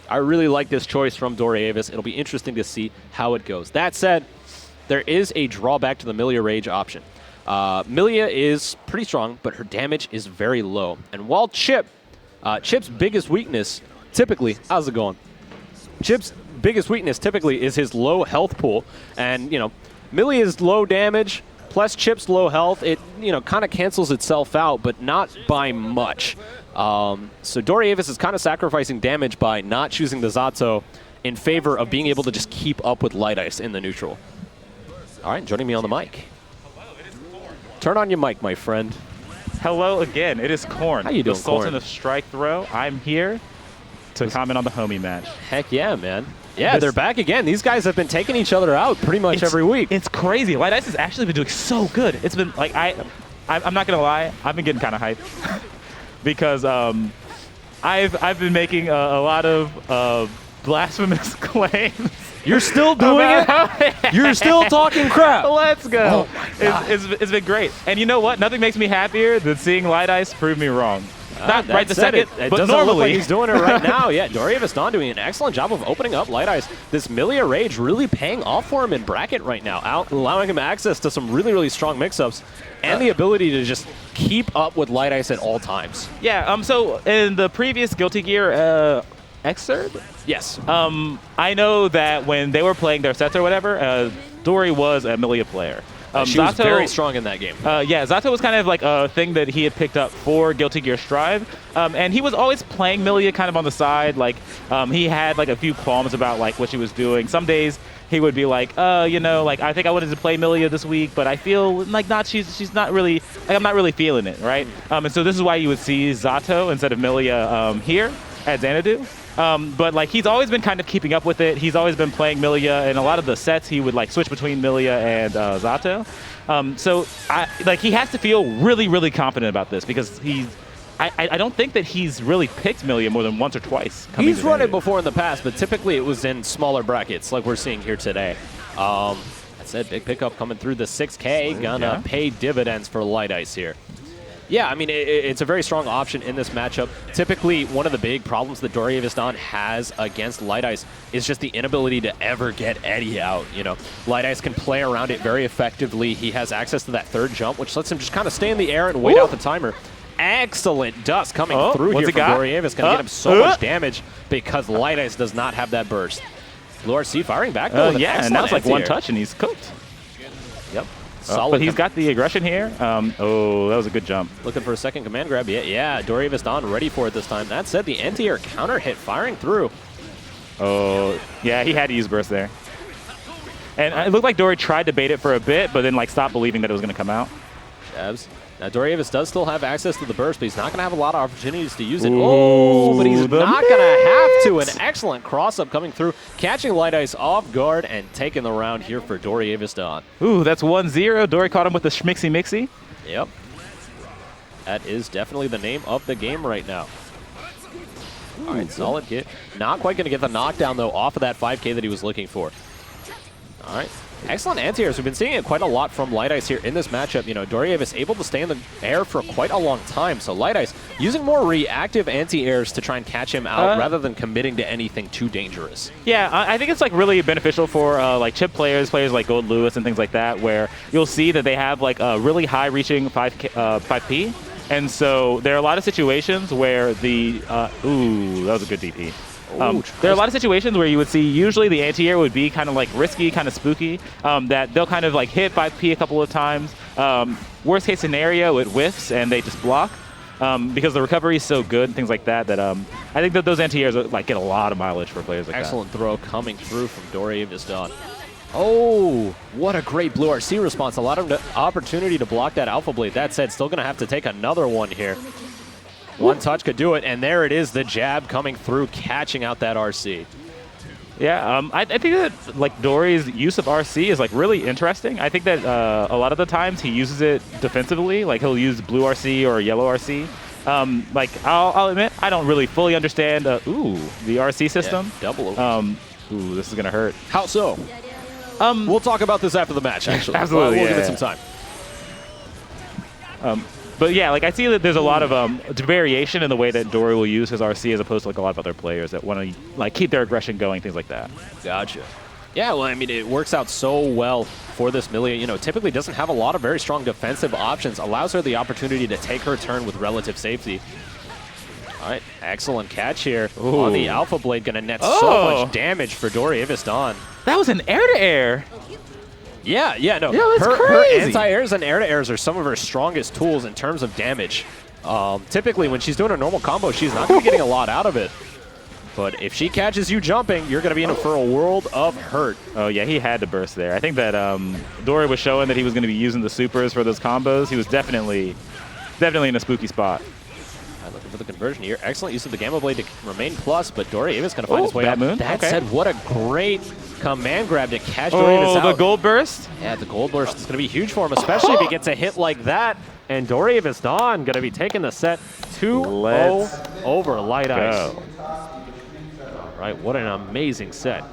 I really like this choice from Doriavis. It'll be interesting to see how it goes. That said, there is a drawback to the Millia Rage option. Millia is pretty strong, but her damage is very low. And while Chipp's biggest weakness typically, how's it going? Chipp's biggest weakness typically is his low health pool. And, you know, Millia's low damage plus Chipp's low health, it, you know, kind of cancels itself out, but not by much. So Doriavis is kind of sacrificing damage by not choosing the Zato in favor of being able to just keep up with Lightice in the neutral. All right, joining me on the mic. Turn on your mic, my friend. Hello again. It is Corn. How you doing, the Sultan Corn? of Strike Throw. I'm here to comment on the homie match. Heck yeah, man. Yeah, they're back again. These guys have been taking each other out pretty much every week. It's crazy. Lightice has actually been doing so good. It's been like I'm not gonna lie. I've been getting kind of hyped because I've been making a lot of blasphemous claims. You're still doing it? You're still talking crap. Let's go. Oh my God. It's been great. And you know what? Nothing makes me happier than seeing Lightice prove me wrong. Not right the second, it but doesn't normally. look like he's doing it right now. Yeah, Doriavis doing an excellent job of opening up Lightice. This Millia Rage really paying off for him in bracket right now, allowing him access to some really, really strong mix-ups and the ability to just keep up with Lightice at all times. Yeah, so in the previous Guilty Gear excerpt, Yes. I know that when they were playing their sets or whatever, Dory was a Millia player. She was very strong in that game. Yeah, Zato was kind of like a thing that he had picked up for Guilty Gear Strive, and he was always playing Millia kind of on the side. Like he had like a few qualms about like what she was doing. Some days he would be like, you know, like I think I wanted to play Millia this week, but I feel like she's not really, like I'm not really feeling it, right? And so this is why you would see Zato instead of Millia here at Xanadu. But like he's always been kind of keeping up with it. He's always been playing Millia, and a lot of the sets he would like switch between Millia and Zato. So like he has to feel really, really confident about this because I don't think that he's really picked Millia more than once or twice. He's run it before in the past, but typically it was in smaller brackets like we're seeing here today. That said, big pickup coming through the 6K, gonna pay dividends for Lightice here. Yeah, I mean, it's a very strong option in this matchup. Typically, one of the big problems that Doriavis has against Lightice is just the inability to ever get Eddie out. You know, Lightice can play around it very effectively. He has access to that third jump, which lets him just kind of stay in the air and wait out the timer. Excellent dust coming through here from Doriavis. Going to get him so much damage because Lightice does not have that burst. Blue RC firing back, though. Yeah, and that's like one touch, and he's cooked. Yep. But he's got the aggression here. Oh, that was a good jump. Looking for a second command grab. Yeah, Doriavis ready for it this time. That said, the anti-air counter hit firing through. Oh, yeah, he had to use burst there. And it looked like Dory tried to bait it for a bit, but then like stopped believing that it was going to come out. Jabs. Now, Doriavis does still have access to the burst, but he's not going to have a lot of opportunities to use it. Ooh, but he's not going to have to. An excellent cross-up coming through, catching Lightice off guard and taking the round here for Doriavis Don. Ooh, that's 1-0. Dory caught him with the schmixy-mixy. Yep. That is definitely the name of the game right now. All right, solid hit. Not quite going to get the knockdown, though, off of that 5K that he was looking for. All right. Excellent anti-airs. We've been seeing it quite a lot from Lightice here in this matchup. You know, Doriavis able to stay in the air for quite a long time. So Lightice using more reactive anti-airs to try and catch him out rather than committing to anything too dangerous. Yeah, I think it's like really beneficial for like Chipp players like Gold Lewis and things like that, where you'll see that they have like a really high reaching 5P. And so there are a lot of situations where the, ooh, that was a good DP. There are a lot of situations where you would see usually the anti-air would be kind of like risky, kind of spooky, that they'll kind of like hit 5P a couple of times. Worst case scenario, it whiffs and they just block because the recovery is so good and things like that that I think that those anti-airs like get a lot of mileage for players like Excellent throw coming through from Doriavis Don. Oh, what a great Blue RC response. A lot of opportunity to block that Alpha Blade. That said, still going to have to take another one here. One touch could do it, and there it is, the jab coming through, catching out that RC. Yeah, I think that like Dory's use of RC is like really interesting. I think that a lot of the times he uses it defensively, like he'll use blue RC or yellow RC. Like I'll admit I don't really fully understand. The RC system. Yeah, double over. Ooh, this is gonna hurt. How so? We'll talk about this after the match. Actually, absolutely. We'll give it some time. But yeah, like I see that there's a lot of variation in the way that Dory will use his RC as opposed to like a lot of other players that want to like keep their aggression going, things like that. Gotcha. Yeah, well, I mean, it works out so well for this Millia. You know, typically doesn't have a lot of very strong defensive options. Allows her the opportunity to take her turn with relative safety. All right, excellent catch here on the Alpha Blade. Going to net so much damage for Doriavis Dawn. That was an air-to-air. Yeah, no. Yeah, that's her crazy. anti-airs and air-to-airs are some of her strongest tools in terms of damage. Typically, when she's doing a normal combo, she's not going to be getting a lot out of it. But if she catches you jumping, you're going to be in for a world of hurt. Oh, yeah, he had to burst there. I think that Dory was showing that he was going to be using the supers for those combos. He was definitely in a spooky spot. Looking for the conversion here. Excellent use of the Gamma Blade to remain plus, but Doriavis going to find his way up. Moon. That okay. said, what a great command grab to catch Doriavis out. The gold burst? Yeah, the gold burst is going to be huge for him, especially if he gets a hit like that. And Doriavis Dawn going to be taking the set 2-0 over Light Ice. All right, what an amazing set.